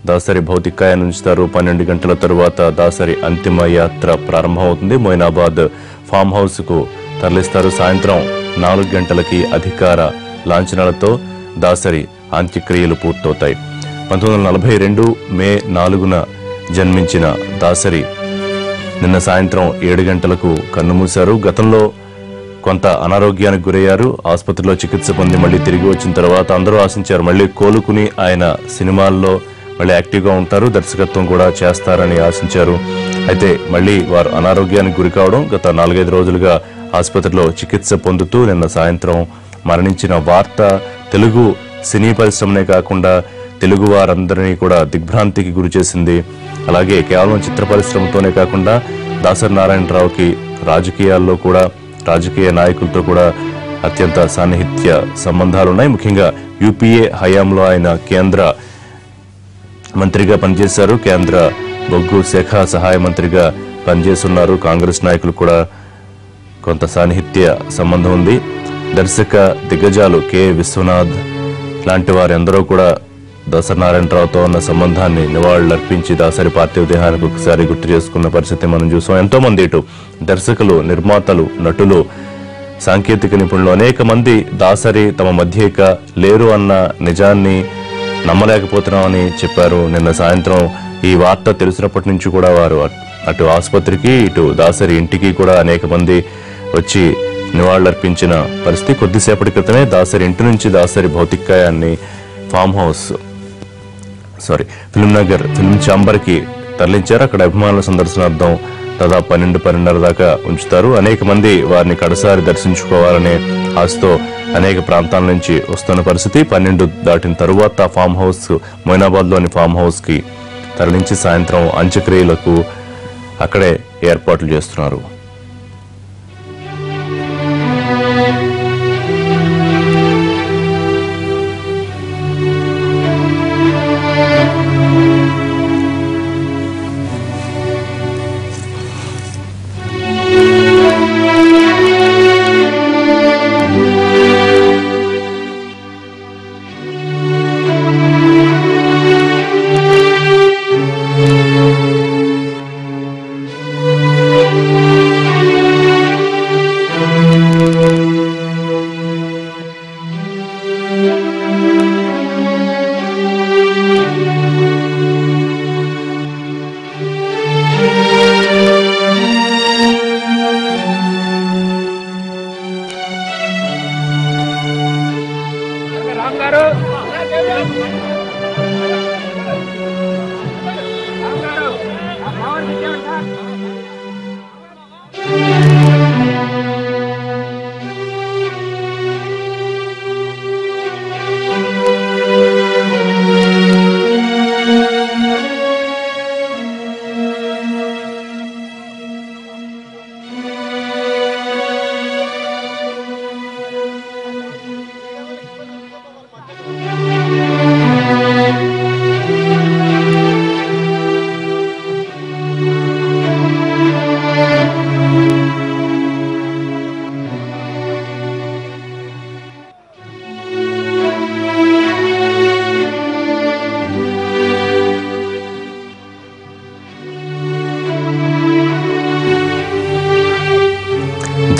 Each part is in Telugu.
దాసరి భౌతికాయాన్ని ఉంచుతారు. 12 గంటల తరువాత దాసరి అంతిమ యాత్ర ప్రారంభమవుతుంది. మొయినాబాద్ ఫామ్ హౌస్ కు తరలిస్తారు. సాయంత్రం 4 గంటలకి అధికార లాంఛనాలతో దాసరి అంత్యక్రియలు పూర్తవుతాయి. 1942 మే 4న జన్మించిన దాసరి నిన్న సాయంత్రం 7 గంటలకు కన్నుమూశారు. గతంలో కొంత అనారోగ్యానికి గురయ్యారు. ఆసుపత్రిలో చికిత్స పొంది మళ్ళీ తిరిగి వచ్చిన తర్వాత అందరూ ఆశించారు మళ్ళీ కోలుకుని ఆయన సినిమాల్లో మళ్ళీ యాక్టివ్గా ఉంటారు, దర్శకత్వం కూడా చేస్తారని ఆశించారు. అయితే మళ్ళీ వారు అనారోగ్యానికి గురి కావడం, గత 4-5 రోజులుగా ఆసుపత్రిలో చికిత్స పొందుతూ నిన్న సాయంత్రం మరణించిన వార్త తెలుగు సినీ పరిశ్రమనే కాకుండా తెలుగు వారందరినీ కూడా దిగ్భ్రాంతికి గురి చేసింది. అలాగే కేవలం చిత్ర పరిశ్రమతోనే కాకుండా దాసరి నారాయణరావుకి రాజకీయాల్లో కూడా, రాజకీయ నాయకులతో కూడా అత్యంత సాన్నిహిత్య సంబంధాలున్నాయి. ముఖ్యంగా యూపీఏ హయాంలో ఆయన కేంద్ర మంత్రిగా పనిచేశారు. కేంద్ర బొగ్గు శాఖ సహాయ మంత్రిగా పనిచేస్తున్నారు. కాంగ్రెస్ నాయకులు కూడా కొంత సాన్నిహిత్య సంబంధం ఉంది. దర్శక దిగ్గజాలు కె విశ్వనాథ్ లాంటి వారెందరో కూడా దాసరి నారాయణరావుతో ఉన్న సంబంధాన్ని నివాళులర్పించి దాసరి పార్థివ దేహానికి ఒకసారి గుర్తు చేసుకున్న పరిస్థితి మనం చూసాం. ఎంతో మంది ఇటు దర్శకులు, నిర్మాతలు, నటులు, సాంకేతిక నిపుణులు అనేక మంది దాసరి తమ మధ్య ఇక లేరు అన్న నిజాన్ని నమ్మలేకపోతున్నామని చెప్పారు. నిన్న సాయంత్రం ఈ వార్త తెలిసినప్పటి నుంచి కూడా వారు అటు ఆసుపత్రికి, ఇటు దాసరి ఇంటికి కూడా అనేక మంది వచ్చి నివాళులర్పించిన పరిస్థితి. కొద్దిసేపటి క్రితమే దాసరి ఇంటి నుంచి దాసరి భౌతికాయాన్ని farm house film Nagar film chamber కి తరలించారు. అక్కడ అభిమానుల సందర్శనార్థం దాదాపు 12-12:30 దాకా ఉంచుతారు. అనేక మంది వారిని కడసారి దర్శించుకోవాలనే ఆశతో అనేక ప్రాంతాల నుంచి వస్తున్న పరిస్థితి. 12 దాటిన తరువాత ఫామ్ హౌస్, మొయినాబాద్ లోని ఫామ్ హౌస్ కి తరలించి సాయంత్రం అంత్యక్రియలకు అక్కడే ఏర్పాట్లు చేస్తున్నారు.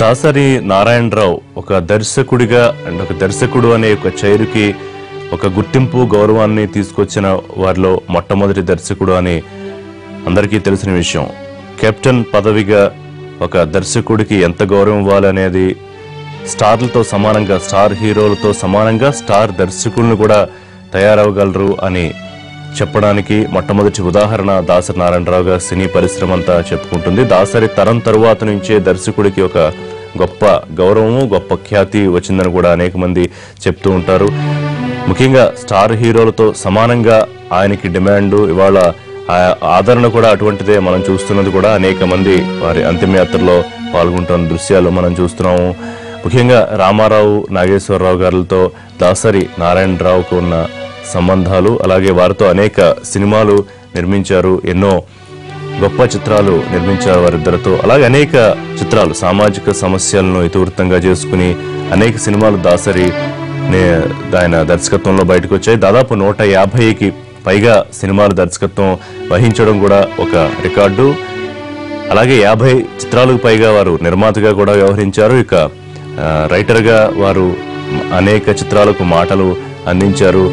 దాసరి నారాయణరావు ఒక దర్శకుడిగా అండ్ ఒక దర్శకుడు అనే ఒక చైరుకి ఒక గుర్తింపు, గౌరవాన్ని తీసుకొచ్చిన వారిలో మొట్టమొదటి దర్శకుడు అని అందరికీ తెలిసిన విషయం. కెప్టెన్ పదవిగా ఒక దర్శకుడికి ఎంత గౌరవం ఇవ్వాలనేది స్టార్లతో సమానంగా, స్టార్ హీరోలతో సమానంగా స్టార్ దర్శకులను కూడా తయారవగలరు అని చెప్పడానికి మొట్టమొదటి ఉదాహరణ దాసరి నారాయణరావుగా సినీ పరిశ్రమ అంతా చెప్పుకుంటుంది. దాసరి తరం తరువాత నుంచే దర్శకుడికి ఒక గొప్ప గౌరవము, గొప్ప ఖ్యాతి వచ్చిందని కూడా అనేక మంది చెప్తూ ఉంటారు. ముఖ్యంగా స్టార్ హీరోలతో సమానంగా ఆయనకి డిమాండ్, ఇవాళ ఆదరణ కూడా అటువంటిదే మనం చూస్తున్నది కూడా. అనేక మంది వారి అంతిమయాత్రలో పాల్గొంటున్న దృశ్యాలు మనం చూస్తున్నాము. ముఖ్యంగా రామారావు, నాగేశ్వరరావు గారులతో దాసరి నారాయణరావుకు ఉన్న సంబంధాలు, అలాగే వారితో అనేక సినిమాలు నిర్మించారు, ఎన్నో గొప్ప చిత్రాలు నిర్మించారు వారిద్దరితో. అలాగే అనేక చిత్రాలు సామాజిక సమస్యలను ఇతివృత్తంగా చేసుకుని అనేక సినిమాలు దాసరి ఆయన దర్శకత్వంలో బయటకు వచ్చాయి. దాదాపు 150కి పైగా సినిమాలు దర్శకత్వం వహించడం కూడా ఒక రికార్డు. అలాగే 50 చిత్రాలకు పైగా వారు నిర్మాతగా కూడా వ్యవహరించారు. ఇక రైటర్గా వారు అనేక చిత్రాలకు మాటలు అందించారు.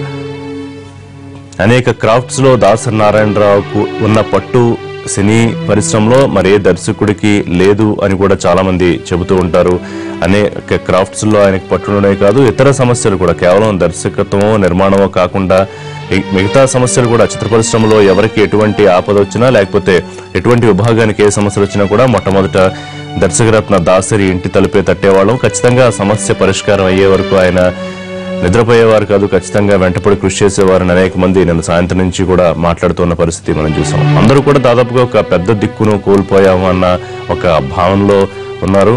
అనేక క్రాఫ్ట్స్లో దాసరి నారాయణరావుకు ఉన్న పట్టు సినీ పరిశ్రమలో మరే దర్శకుడికి లేదు అని కూడా చాలా మంది చెబుతూ ఉంటారు. అనేక క్రాఫ్ట్స్లో ఆయనకు పట్టునే కాదు, ఇతర సమస్యలు కూడా కేవలం దర్శకత్వమో నిర్మాణమో కాకుండా మిగతా సమస్యలు కూడా చిత్ర పరిశ్రమలో ఎవరికి ఎటువంటి ఆపద వచ్చినా లేకపోతే ఎటువంటి విభాగానికి ఏ సమస్యలు వచ్చినా కూడా మొట్టమొదట దర్శకరత్న దాసరి ఇంటి తలుపే తట్టేవాళ్ళం. ఖచ్చితంగా సమస్య పరిష్కారం అయ్యే వరకు ఆయన నిద్రపోయేవారు కాదు, ఖచ్చితంగా వెంటపడి కృషి చేసేవారని అనేక మంది నిన్న సాయంత్రం నుంచి కూడా మాట్లాడుతున్న పరిస్థితి మనం చూసాం. అందరూ కూడా దాదాపుగా ఒక పెద్ద దిక్కును కోల్పోయాము అన్న ఒక భావనలో ఉన్నారు.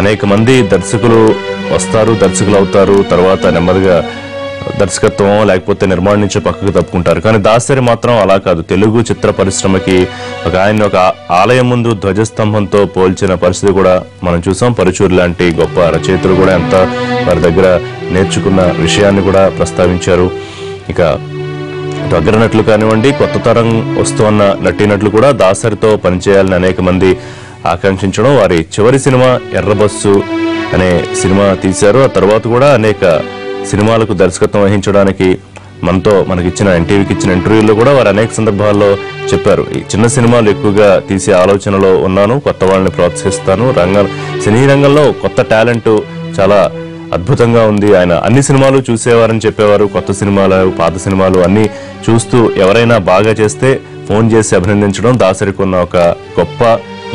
అనేక మంది దర్శకులు వస్తారు, దర్శకులు అవుతారు, తర్వాత నెమ్మదిగా దర్శకత్వం లేకపోతే నిర్మాణం నుంచి పక్కకు తప్పుకుంటారు. కానీ దాసరి మాత్రం అలా కాదు. తెలుగు చిత్ర పరిశ్రమకి ఆయన ఒక ఆలయం ముందు ధ్వజస్తంభంతో పోల్చిన పరిస్థితి కూడా మనం చూసాం. పరుచూరి లాంటి గొప్ప రచయితలు కూడా ఎంత వారి దగ్గర నేర్చుకున్న విషయాన్ని కూడా ప్రస్తావించారు. ఇక అగ్రనటులు కానివ్వండి, కొత్త తరం వస్తున్న నటీనటులు కూడా దాసరితో పనిచేయాలని అనేక మంది ఆకాంక్షించడం. వారి చివరి సినిమా ఎర్రబస్సు అనే సినిమా తీశారు. ఆ తర్వాత కూడా అనేక సినిమాలకు దర్శకత్వం వహించడానికి మనకిచ్చిన ఎన్టీవీకి ఇచ్చిన ఇంటర్వ్యూల్లో కూడా వారు అనేక సందర్భాల్లో చెప్పారు, ఈ చిన్న సినిమాలు ఎక్కువగా తీసే ఆలోచనలో ఉన్నాను, కొత్త వాళ్ళని ప్రోత్సహిస్తాను, సినీ రంగంలో కొత్త టాలెంట్ చాలా అద్భుతంగా ఉంది. ఆయన అన్ని సినిమాలు చూసేవారని చెప్పేవారు. కొత్త సినిమాలు, పాత సినిమాలు అన్ని చూస్తూ ఎవరైనా బాగా చేస్తే ఫోన్ చేసి అభినందించడం దాసరికి ఉన్న ఒక గొప్ప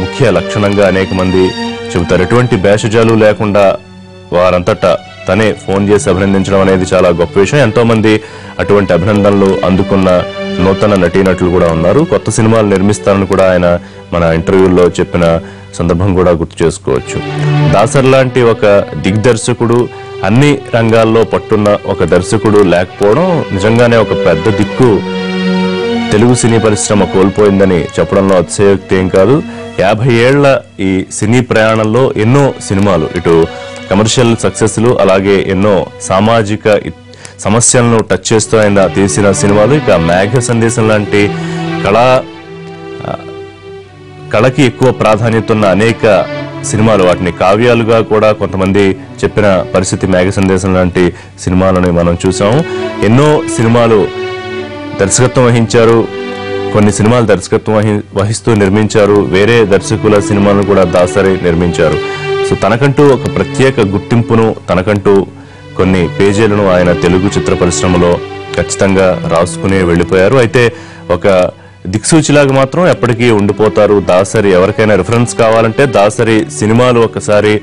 ముఖ్య లక్షణంగా అనేక మంది చెబుతారు. ఎటువంటి భేషజాలు లేకుండా వారంతటా తనే ఫోన్ చేసి అభినందించడం అనేది చాలా గొప్ప విషయం. ఎంతో మంది అటువంటి అభినందనలు అందుకున్న నూతన నటీనటులు కూడా ఉన్నారు. కొత్త సినిమాలు నిర్మిస్తారని కూడా ఆయన మన ఇంటర్వ్యూల్లో చెప్పిన సందర్భం కూడా గుర్తు చేసుకోవచ్చు. దాసరి లాంటి ఒక దిగ్దర్శకుడు, అన్ని రంగాల్లో పట్టున్న ఒక దర్శకుడు లేకపోవడం నిజంగానే ఒక పెద్ద దిక్కు తెలుగు సినీ పరిశ్రమ కోల్పోయిందని చెప్పడంలో అతిశయోక్తి ఏం కాదు. 50 ఏళ్ల ఈ సినీ ప్రయాణంలో ఎన్నో సినిమాలు, ఇటు కమర్షియల్ సక్సెస్లు, అలాగే ఎన్నో సామాజిక సమస్యలను టచ్ చేస్తూ ఆయన తీసిన సినిమాలు, ఇక మేఘ సందేశం లాంటి కళకి ఎక్కువ ప్రాధాన్యత ఉన్న అనేక సినిమాలు, వాటిని కావ్యాలుగా కూడా కొంతమంది చెప్పిన పరిస్థితి మేఘ సందేశం లాంటి సినిమాలని మనం చూసాము. ఎన్నో సినిమాలు దర్శకత్వం వహించారు, కొన్ని సినిమాలు దర్శకత్వం వహిస్తూ నిర్మించారు, వేరే దర్శకుల సినిమాలను కూడా దాసరి నిర్మించారు. సో తనకంటూ ఒక ప్రత్యేక గుర్తింపును, తనకంటూ కొన్ని పేజీలను ఆయన తెలుగు చిత్ర పరిశ్రమలో ఖచ్చితంగా రాసుకుని వెళ్ళిపోయారు. అయితే ఒక దిక్సూచిలాగా మాత్రం ఎప్పటికీ ఉండిపోతారు దాసరి. ఎవరికైనా రిఫరెన్స్ కావాలంటే దాసరి సినిమాలు ఒకసారి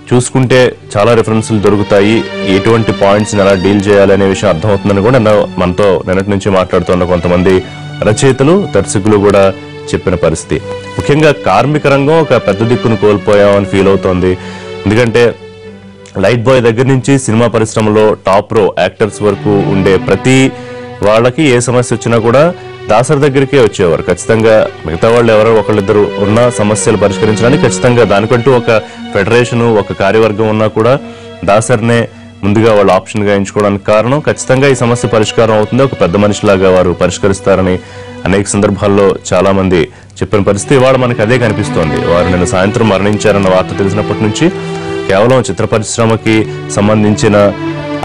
చూసుకుంటే చాలా రిఫరెన్స్లు దొరుకుతాయి. ఎటువంటి పాయింట్స్ని ఎలా డీల్ చేయాలనే విషయం అర్థమవుతుందని కూడా మనతో నిన్నటి నుంచి మాట్లాడుతున్న కొంతమంది రచయితలు, దర్శకులు కూడా చెప్పిన పరిస్థితి. ముఖ్యంగా కార్మిక రంగం ఒక పెద్ద దిక్కును కోల్పోయామని ఫీల్ అవుతోంది. ఎందుకంటే లైట్ బాయ్ దగ్గర నుంచి సినిమా పరిశ్రమలో టాప్ రో యాక్టర్స్ వరకు ఉండే ప్రతి వాళ్ళకి ఏ సమస్య వచ్చినా కూడా దాసరి దగ్గరికే వచ్చేవారు. ఖచ్చితంగా మిగతా వాళ్ళు ఎవరో ఒకళ్ళిద్దరు ఉన్న సమస్యలు పరిష్కరించడానికి ఖచ్చితంగా దానికంటూ ఒక ఫెడరేషను, ఒక కార్యవర్గం ఉన్నా కూడా దాసరినే ముందుగా వాళ్ళు ఆప్షన్గా ఎంచుకోవడానికి కారణం ఖచ్చితంగా ఈ సమస్య పరిష్కారం అవుతుంది, ఒక పెద్ద మనిషిలాగా వారు పరిష్కరిస్తారని అనేక సందర్భాల్లో చాలా మంది చెప్పిన పరిస్థితి ఇవాళ మనకు అదే కనిపిస్తోంది. వారు నిన్న సాయంత్రం మరణించారన్న వార్త తెలిసినప్పటి నుంచి కేవలం చిత్ర పరిశ్రమకి సంబంధించిన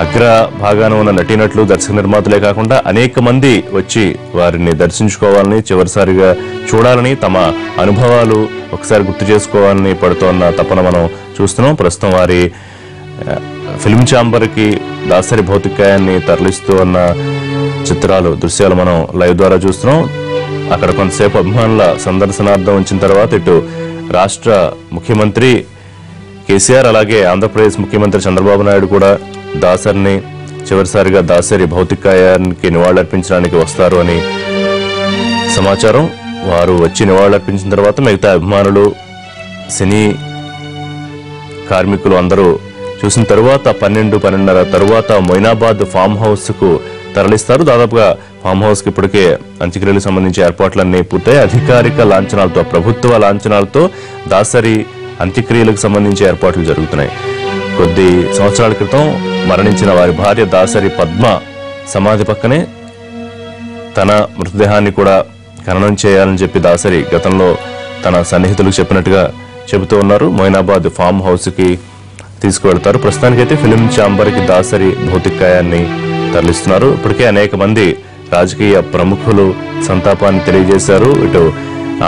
అగ్ర భాగాన ఉన్న నటీనటులు, దర్శక నిర్మాతలే కాకుండా అనేక మంది వచ్చి వారిని దర్శించుకోవాలని, చివరిసారిగా చూడాలని, తమ అనుభవాలు ఒకసారి గుర్తు చేసుకోవాలని పడుతోన్న తపన మనం చూస్తున్నాం. ప్రస్తుతం వారి ఫిల్మ్ ఛాంబర్కి దాసరి భౌతికాయాన్ని తరలిస్తూ ఉన్న దృశ్యాలు మనం లైవ్ ద్వారా చూస్తున్నాం. అక్కడ కొంతసేపు అభిమానుల సందర్శనార్థం ఉంచిన తర్వాత ఇటు రాష్ట్ర ముఖ్యమంత్రి కేసీఆర్, అలాగే ఆంధ్రప్రదేశ్ ముఖ్యమంత్రి చంద్రబాబు నాయుడు కూడా దాసరిని చివరిసారిగా దాసరి భౌతికాయానికి నివాళులర్పించడానికి వస్తారు అని సమాచారం. వారు వచ్చి నివాళులర్పించిన తర్వాత మిగతా అభిమానులు, సినీ కార్మికులు అందరూ చూసిన తరువాత 12:30 తరువాత మొయినాబాద్ ఫామ్ హౌస్ కు తరలిస్తారు. దాదాపుగా ఫామ్ హౌస్ కి ఇప్పటికే అంత్యక్రియలకు సంబంధించి ఏర్పాట్లన్నీ పూర్తయి అధికారిక లాంఛనాలతో, ప్రభుత్వ లాంఛనాలతో దాసరి అంత్యక్రియలకు సంబంధించి ఏర్పాట్లు జరుగుతున్నాయి. కొద్ది సంవత్సరాల క్రితం మరణించిన వారి భార్య దాసరి పద్మ సమాధి పక్కనే తన మృతదేహాన్ని కూడా ఖననం చేయాలని చెప్పి దాసరి గతంలో తన సన్నిహితులకు చెప్పినట్టుగా చెబుతూ ఉన్నారు. మొయినాబాద్ ఫామ్ హౌస్ కి తీసుకువెళ్తారు. ప్రస్తుతానికైతే ఫిలిం ఛాంబర్ కి దాసరి భౌతికాయాన్ని తరలిస్తున్నారు. ఇప్పటికే అనేక మంది రాజకీయ ప్రముఖులు సంతాపాన్ని తెలియజేశారు. ఇటు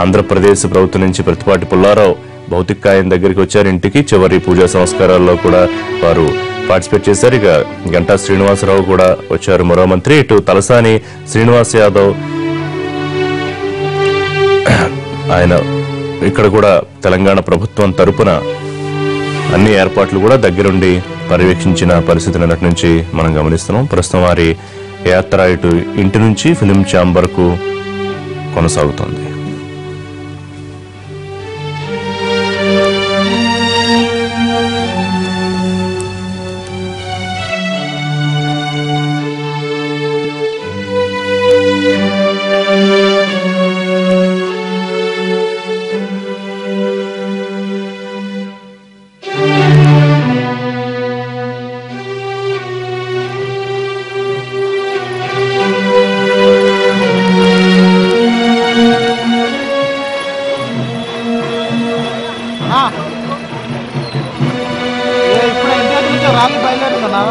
ఆంధ్రప్రదేశ్ ప్రభుత్వం నుంచి ప్రతిపాటి పుల్లారావు భౌతికాయం దగ్గరికి వచ్చారు ఇంటికి. చివరి పూజా సంస్కారాల్లో కూడా వారు పార్టిసిపేట్ చేశారు. ఇక గంటా శ్రీనివాసరావు కూడా వచ్చారు, మరో మంత్రి. ఇటు తలసాని శ్రీనివాస్ యాదవ్ ఆయన ఇక్కడ కూడా తెలంగాణ ప్రభుత్వం తరపున అన్ని ఏర్పాట్లు కూడా దగ్గరుండి పర్యవేక్షించిన పరిస్థితులు అన్నటి నుంచి మనం గమనిస్తున్నాం. ప్రస్తుతం వారి యాత్ర ఇటు ఇంటి నుంచి ఫిలిం ఛాంబర్ కు కొనసాగుతోంది. ర్యాలీ బయలుదేరిందన్నా